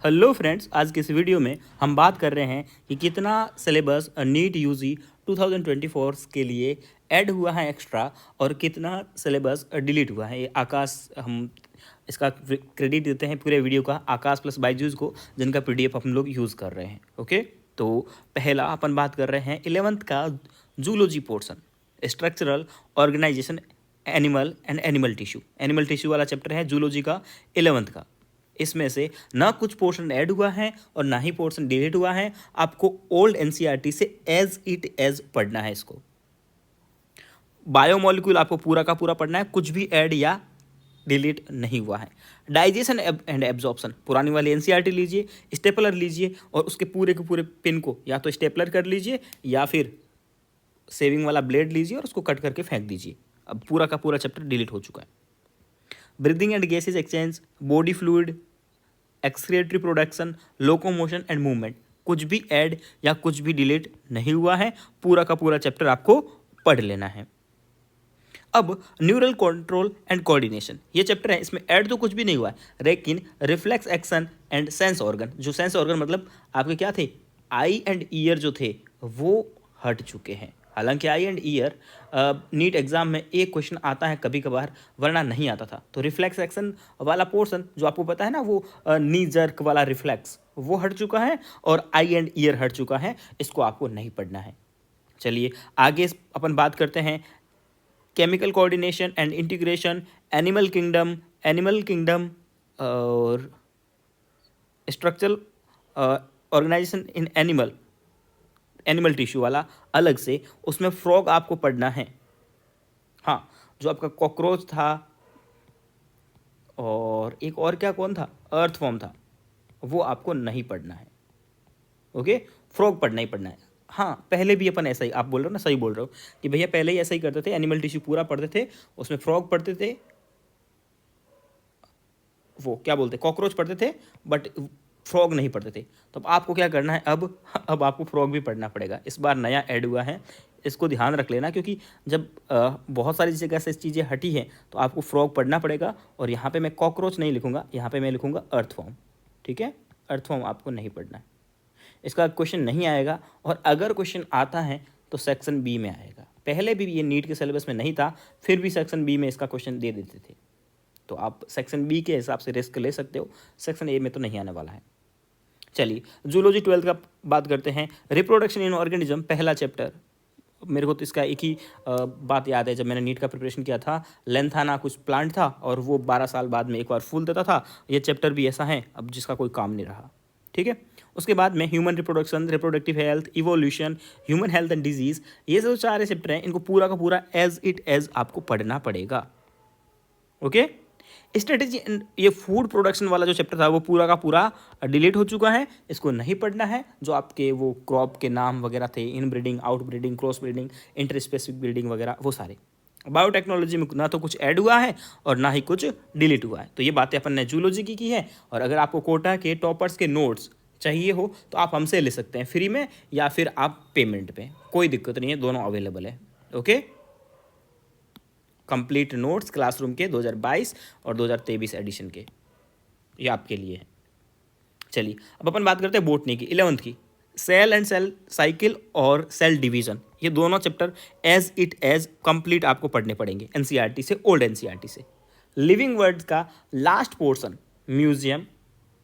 Hello friends, आज के इस वीडियो में हम बात कर रहे हैं कि कितना सिलेबस नीट यूजी 2024 के लिए ऐड हुआ है एक्स्ट्रा और कितना सिलेबस डिलीट हुआ है। ये आकाश, हम इसका क्रेडिट देते हैं पूरे वीडियो का आकाश प्लस बायजूस को, जिनका पीडीएफ हम लोग यूज़ कर रहे हैं। ओके, तो पहला अपन बात कर रहे हैं 11th का zoology portion, structural organisation animal and animal tissue. Animal tissue वाला चैप्टर है जूलॉजी का 11th का। इसमें से ना कुछ पोर्शन ऐड हुआ है और ना ही पोर्शन डिलीट हुआ है। आपको ओल्ड एनसीईआरटी से एज इट एज पढ़ना है। इसको बायोमोलिक्यूल आपको पूरा का पूरा पढ़ना है, कुछ भी ऐड या डिलीट नहीं हुआ है। डाइजेशन एंड एब्जॉर्प्शन पुरानी वाली एनसीईआरटी लीजिए, स्टेपलर लीजिए और उसके पूरे के पूरे पिन को या तो स्टेपलर कर लीजिए या फिर सेविंग वाला ब्लेड लीजिए और उसको कट करके फेंक दीजिए। अब पूरा का पूरा चैप्टर डिलीट हो चुका है। Breathing and gases exchange, body fluid, excretory production, locomotion and movement, कुछ भी ऐड या कुछ भी डिलीट नहीं हुआ है। पूरा का पूरा चैप्टर आपको पढ़ लेना है। अब न्यूरल कंट्रोल एंड कोऑर्डिनेशन ये चैप्टर है, इसमें ऐड तो कुछ भी नहीं हुआ है, लेकिन reflex action and sense organ, जो सेंस ऑर्गन मतलब आपके क्या थे, आई एंड ईयर जो थे वो हट चुके हैं। हालांकि आई एंड ईयर नीट एग्जाम में एक क्वेश्चन आता है कभी कभार, वरना नहीं आता था। तो रिफ्लेक्स एक्शन वाला पोर्शन जो आपको पता है ना, वो नी जर्क वाला रिफ्लेक्स वो हट चुका है और आई एंड ईयर हट चुका है। इसको आपको नहीं पढ़ना है। चलिए आगे अपन बात करते हैं chemical coordination and integration, animal kingdom और structural organisation in animal tissue वाला अलग से, उसमें फ्रॉग आपको पढ़ना है। हाँ, जो आपका कॉकरोच था और एक और क्या कौन था, अर्थवॉर्म था, वो आपको नहीं पढ़ना है। ओके, फ्रॉग पढ़ना ही पढ़ना है। हाँ, पहले भी अपन ऐसा ही, आप बोल रहे हो ना, सही बोल रहे हो कि भैया पहले ही ऐसा ही करते थे, एनिमल टिश्यू पूरा पढ़ते थे, उसमें फ्रॉग पढ़ते थे, वो क्या बोलते, कॉकरोच पढ़ते थे, बट फ्रॉग नहीं पढ़ते थे। तो अब आपको क्या करना है, अब आपको फ्रॉग भी पढ़ना पड़ेगा। इस बार नया ऐड हुआ है, इसको ध्यान रख लेना, क्योंकि जब बहुत सारी जगह से चीज़ें हटी हैं तो आपको फ्रॉग पढ़ना पड़ेगा। और यहाँ पे मैं कॉकरोच नहीं लिखूंगा, यहाँ पे मैं लिखूंगा अर्थवॉर्म। ठीक है, अर्थवॉर्म आपको नहीं पढ़ना है, इसका क्वेश्चन नहीं आएगा। और अगर क्वेश्चन आता है तो सेक्शन बी में आएगा। पहले भी ये नीट के सिलेबस में नहीं था, फिर भी सेक्शन बी में इसका क्वेश्चन दे देते थे। तो आप सेक्शन बी के हिसाब से रिस्क ले सकते हो, सेक्शन ए में तो नहीं आने वाला है। चलिए जूलॉजी 12th का बात करते हैं। रिप्रोडक्शन इन ऑर्गेनिज्म पहला चैप्टर। मेरे को तो इसका एक ही बात याद है, जब मैंने नीट का प्रिपरेशन किया था, लेंथाना कुछ प्लांट था और वो 12 साल बाद में एक बार फूल देता था। ये चैप्टर भी ऐसा है अब जिसका कोई काम नहीं रहा। ठीक है, उसके बाद में human reproduction, reproductive health, evolution, human health and disease, ये जो 4 चैप्टर हैं, इनको पूरा का पूरा एज इट एज आपको पढ़ना पड़ेगा। ओके, स्ट्रेटेजी, ये फूड प्रोडक्शन वाला जो चैप्टर था वो पूरा का पूरा डिलीट हो चुका है, इसको नहीं पढ़ना है। जो आपके वो क्रॉप के नाम वगैरह थे, इन breeding, out breeding, cross breeding, inter specific breeding वगैरह, वो सारे। बायोटेक्नोलॉजी में ना तो कुछ ऐड हुआ है और ना ही कुछ डिलीट हुआ है। तो ये बातें अपन ने जूलॉजी की है। और अगर आपको कोटा के टॉपर्स के नोट्स चाहिए हो तो आप हमसे ले सकते हैं फ्री में, या फिर आप पेमेंट पे, कोई दिक्कत नहीं है, दोनों अवेलेबल है। ओके, कंप्लीट नोट्स क्लासरूम के 2022 और 2023 एडिशन के, ये आपके लिए है। चलिए अब अपन बात करते हैं बोटनी की 11th की। सेल एंड सेल साइकिल और सेल डिवीजन, ये दोनों chapter as it as complete आपको पढ़ने पड़ेंगे एनसीईआरटी से, ओल्ड एनसीईआरटी से। लिविंग वर्ड्स का last portion, museum,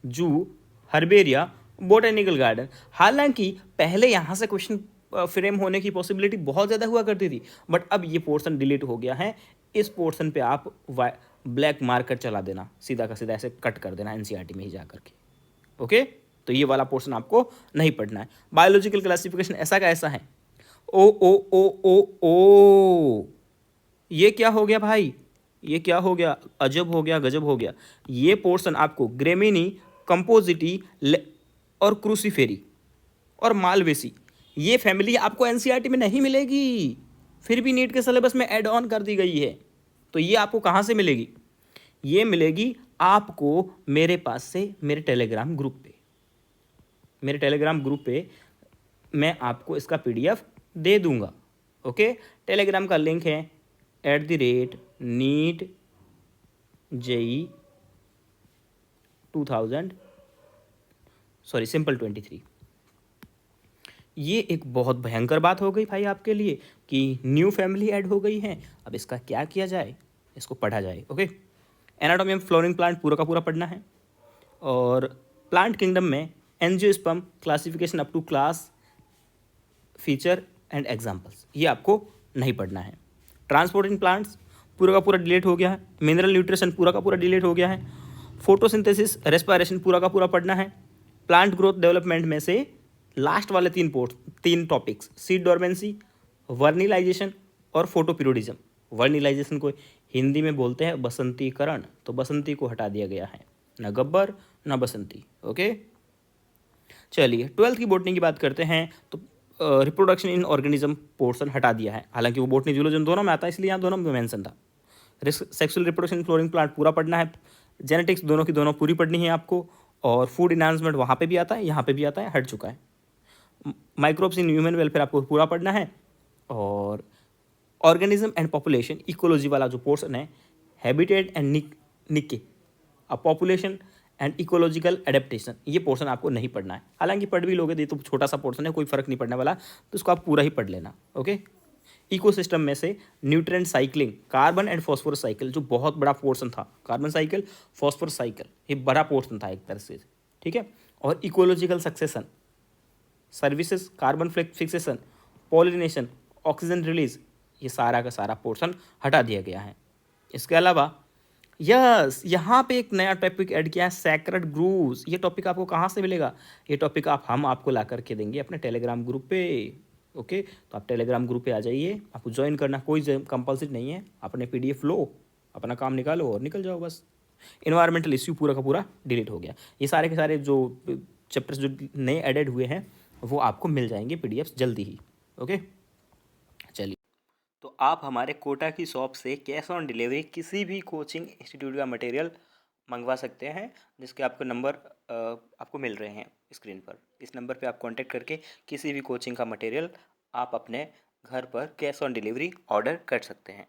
zoo, herbaria, botanical garden. हालांकि पहले यहाँ से क्वेश्चन फ्रेम होने की पॉसिबिलिटी बहुत ज़्यादा हुआ करती थी, बट अब ये पोर्शन डिलीट हो गया है। इस पोर्शन पे आप ब्लैक मार्कर चला देना, सीधा का सीधा ऐसे कट कर देना एनसीईआरटी में ही जा करके। ओके, तो ये वाला पोर्शन आपको नहीं पढ़ना है। बायोलॉजिकल क्लासिफिकेशन ऐसा का ऐसा है। ओ ओ ओ ओ ओ, ये क्या हो गया भाई, ये क्या हो गया, अजब हो गया, गजब हो गया। ये पोर्शन आपको ग्रेमिनी, कंपोजिटी और क्रूसीफेरी और मालवेसी, ये फैमिली आपको एनसीईआरटी में नहीं मिलेगी, फिर भी नीट के सिलेबस में ऐड ऑन कर दी गई है। तो ये आपको कहाँ से मिलेगी, ये मिलेगी आपको मेरे पास से, मेरे टेलीग्राम ग्रुप पे। मेरे टेलीग्राम ग्रुप पे मैं आपको इसका पीडीएफ दे दूंगा। ओके, टेलीग्राम का लिंक है @NEET JEE 2024, सॉरी सिंपल 23। ये एक बहुत भयंकर बात हो गई भाई आपके लिए कि न्यू फैमिली ऐड हो गई है। अब इसका क्या किया जाए, इसको पढ़ा जाए। Okay, anatomy of flowering plant पूरा का पूरा पढ़ना है। और प्लांट किंगडम में angiosperm classification up to class, feature and examples, ये आपको नहीं पढ़ना है। ट्रांसपोर्टिंग प्लांट्स पूरा का पूरा डिलीट हो गया है। मिनरल न्यूट्रिशन पूरा का पूरा डिलीट हो गया है। फोटोसिंथेसिस रेस्पिरेशन पूरा का पूरा पढ़ना है। प्लांट ग्रोथ डेवलपमेंट में से लास्ट वाले तीन टॉपिक्स, सीड डोरमेंसी, वर्निलाइजेशन और फोटोपिरियोडिज्म। वर्निलाइजेशन को हिंदी में बोलते हैं बसंतीकरण, तो बसंती को हटा दिया गया है, न गब्बर न बसंती। ओके, चलिए 12th की बॉटनी की बात करते हैं। तो रिप्रोडक्शन इन ऑर्गेनिज्म पोर्शन हटा दिया है, हालांकि वो बॉटनी जूलॉजी दोनों में आता है, इसलिए यहाँ दोनों में मेंशन था। सेक्सुअल रिप्रोडक्शन फ्लोरिंग प्लांट पूरा पढ़ना है। जेनेटिक्स दोनों की दोनों पूरी पढ़नी है आपको। और फूड इन्हांसमेंट वहाँ पे भी आता है, यहाँ पे भी आता है, हट चुका है। माइक्रोब्स इन ह्यूमन वेलफेयर आपको पूरा पढ़ना है। और ऑर्गेनिज्म एंड पॉपुलेशन इकोलॉजी वाला जो पोर्शन है, हैबिटेट एंड निके पॉपुलेशन एंड इकोलॉजिकल एडेप्टेशन, ये पोर्शन आपको नहीं पढ़ना है। हालांकि पढ़ भी लोगे, ये तो छोटा सा पोर्शन है, कोई फर्क नहीं पड़ने वाला, तो इसको आप पूरा ही पढ़ लेना। ओके, इकोसिस्टम में से nutrient cycling, carbon and phosphorus cycle, जो बहुत बड़ा पोर्शन था, कार्बन साइकिल, फॉस्फोरस साइकिल, ये बड़ा पोर्शन था एक तरह से, ठीक है। और ecological succession, services, carbon fixation, pollination, oxygen release, ये सारा का सारा पोर्शन हटा दिया गया है। इसके अलावा यस, यहाँ पे एक नया टॉपिक ऐड किया है, सैक्रेड ग्रूव्स। ये टॉपिक आपको कहाँ से मिलेगा? ये टॉपिक हम आपको ला करके देंगे अपने टेलीग्राम ग्रुप पे। ओके, तो आप टेलीग्राम ग्रुप पे आ जाइए, आपको ज्वाइन करना कोई कंपल्सरी नहीं है। अपने PDF लो, अपना काम निकालो और निकल जाओ बस। इन्वायरमेंटल इश्यू पूरा का पूरा डिलीट हो गया। ये सारे के सारे जो चैप्टर्स जो नए एडेड हुए हैं वो आपको मिल जाएंगे PDFs जल्दी ही। ओके, चलिए, तो आप हमारे कोटा की शॉप से कैश ऑन डिलीवरी किसी भी कोचिंग इंस्टीट्यूट का मटेरियल मंगवा सकते हैं, जिसके आपको नंबर आपको मिल रहे हैं स्क्रीन पर। इस नंबर पे आप कांटेक्ट करके किसी भी कोचिंग का मटेरियल आप अपने घर पर कैश ऑन डिलीवरी ऑर्डर कर सकते हैं।